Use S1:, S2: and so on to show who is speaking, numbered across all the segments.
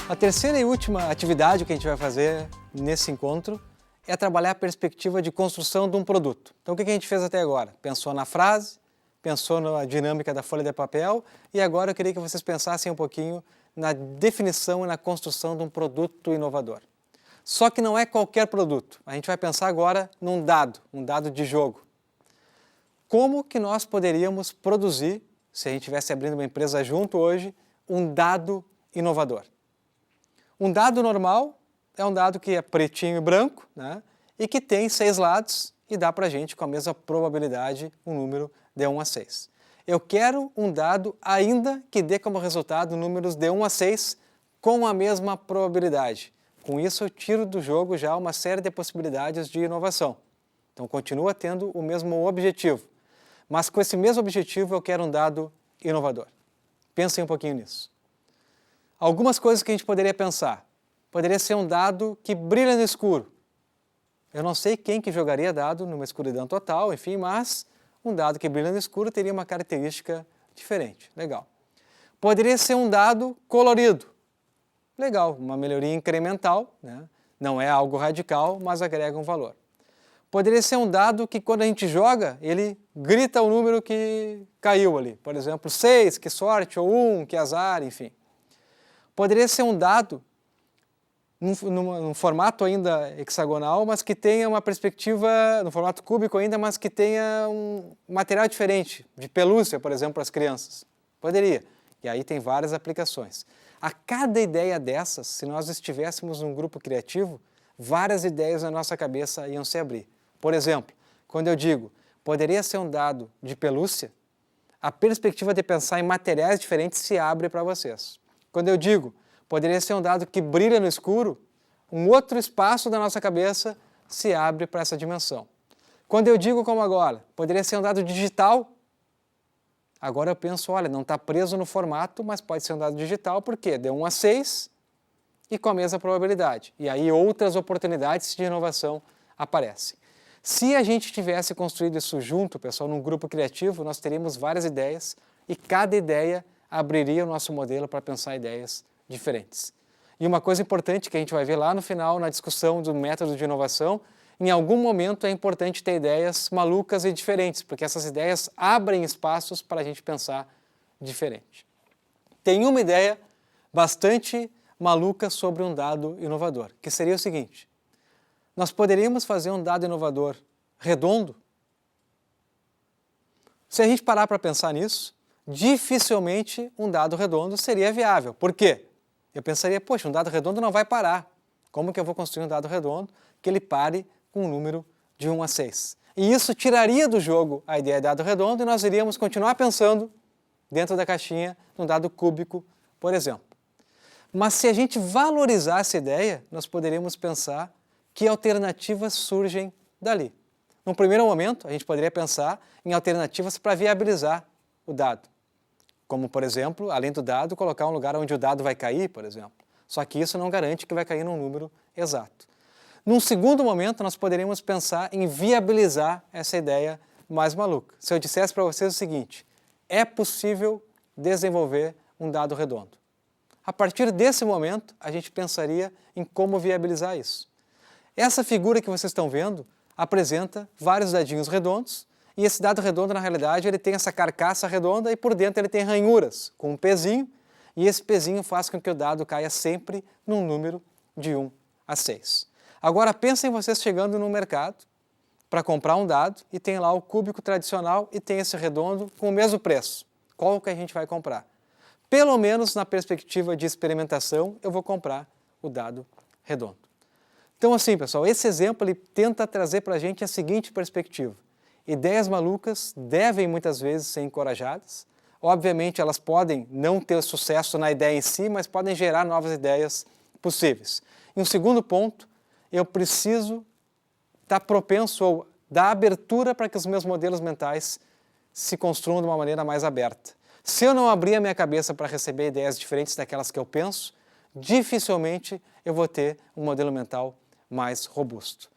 S1: A terceira e última atividade que a gente vai fazer nesse encontro é trabalhar a perspectiva de construção de um produto. Então o que a gente fez até agora? Pensou na frase, pensou na dinâmica da folha de papel e agora eu queria que vocês pensassem um pouquinho na definição e na construção de um produto inovador. Só que não é qualquer produto. A gente vai pensar agora num dado, um dado de jogo. Como que nós poderíamos produzir, se a gente estivesse abrindo uma empresa junto hoje, um dado inovador? Um dado normal é um dado que é pretinho e branco, né? E que tem 6 lados e dá para a gente, com a mesma probabilidade, um número de 1 a 6. Eu quero um dado ainda que dê como resultado números de 1 a 6 com a mesma probabilidade. Com isso eu tiro do jogo já uma série de possibilidades de inovação. Então continua tendo o mesmo objetivo. Mas com esse mesmo objetivo eu quero um dado inovador. Pensem um pouquinho nisso. Algumas coisas que a gente poderia pensar. Poderia ser um dado que brilha no escuro. Eu não sei quem que jogaria dado numa escuridão total, enfim, mas um dado que brilha no escuro teria uma característica diferente. Legal. Poderia ser um dado colorido. Legal, uma melhoria incremental, né? Não é algo radical, mas agrega um valor. Poderia ser um dado que quando a gente joga, ele grita o número que caiu ali. Por exemplo, 6, que sorte, ou 1, que azar, enfim. Poderia ser um dado num formato ainda hexagonal, mas que tenha uma perspectiva, no formato cúbico ainda, mas que tenha um material diferente, de pelúcia, por exemplo, para as crianças. Poderia. E aí tem várias aplicações. A cada ideia dessas, se nós estivéssemos num grupo criativo, várias ideias na nossa cabeça iam se abrir. Por exemplo, quando eu digo, poderia ser um dado de pelúcia, a perspectiva de pensar em materiais diferentes se abre para vocês. Quando eu digo, poderia ser um dado que brilha no escuro, um outro espaço da nossa cabeça se abre para essa dimensão. Quando eu digo como agora, poderia ser um dado digital, agora eu penso, olha, não está preso no formato, mas pode ser um dado digital, porque deu 1 a 6 e com a mesma probabilidade. E aí outras oportunidades de inovação aparecem. Se a gente tivesse construído isso junto, pessoal, num grupo criativo, nós teríamos várias ideias e cada ideia abriria o nosso modelo para pensar ideias diferentes. E uma coisa importante que a gente vai ver lá no final, na discussão do método de inovação, em algum momento é importante ter ideias malucas e diferentes, porque essas ideias abrem espaços para a gente pensar diferente. Tem uma ideia bastante maluca sobre um dado inovador, que seria o seguinte: nós poderíamos fazer um dado inovador redondo? Se a gente parar para pensar nisso, dificilmente um dado redondo seria viável. Por quê? Eu pensaria, poxa, um dado redondo não vai parar. Como que eu vou construir um dado redondo que ele pare com um número de 1 a 6? E isso tiraria do jogo a ideia de dado redondo e nós iríamos continuar pensando dentro da caixinha num dado cúbico, por exemplo. Mas se a gente valorizar essa ideia, nós poderíamos pensar que alternativas surgem dali. Num primeiro momento, a gente poderia pensar em alternativas para viabilizar o dado. Como, por exemplo, além do dado, colocar um lugar onde o dado vai cair, por exemplo. Só que isso não garante que vai cair num número exato. Num segundo momento, nós poderíamos pensar em viabilizar essa ideia mais maluca. Se eu dissesse para vocês o seguinte: é possível desenvolver um dado redondo. A partir desse momento, a gente pensaria em como viabilizar isso. Essa figura que vocês estão vendo apresenta vários dadinhos redondos, e esse dado redondo, na realidade, ele tem essa carcaça redonda e por dentro ele tem ranhuras com um pezinho, e esse pezinho faz com que o dado caia sempre num número de 1 a 6. Agora pensem vocês chegando no mercado para comprar um dado e tem lá o cúbico tradicional e tem esse redondo com o mesmo preço. Qual que a gente vai comprar? Pelo menos na perspectiva de experimentação, eu vou comprar o dado redondo. Então assim, pessoal, esse exemplo ele tenta trazer para a gente a seguinte perspectiva. Ideias malucas devem muitas vezes ser encorajadas. Obviamente elas podem não ter sucesso na ideia em si, mas podem gerar novas ideias possíveis. E um segundo ponto, eu preciso estar propenso ou dar abertura para que os meus modelos mentais se construam de uma maneira mais aberta. Se eu não abrir a minha cabeça para receber ideias diferentes daquelas que eu penso, dificilmente eu vou ter um modelo mental mais robusto.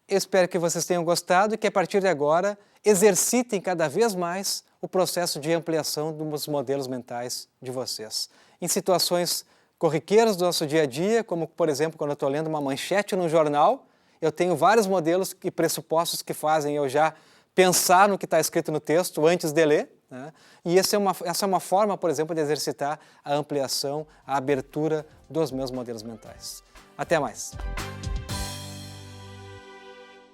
S1: Eu espero que vocês tenham gostado e que a partir de agora exercitem cada vez mais o processo de ampliação dos modelos mentais de vocês. Em situações corriqueiros do nosso dia a dia, como, por exemplo, quando eu estou lendo uma manchete no jornal, eu tenho vários modelos e pressupostos que fazem eu já pensar no que está escrito no texto antes de ler, né? E essa é uma forma, por exemplo, de exercitar a ampliação, a abertura dos meus modelos mentais. Até mais!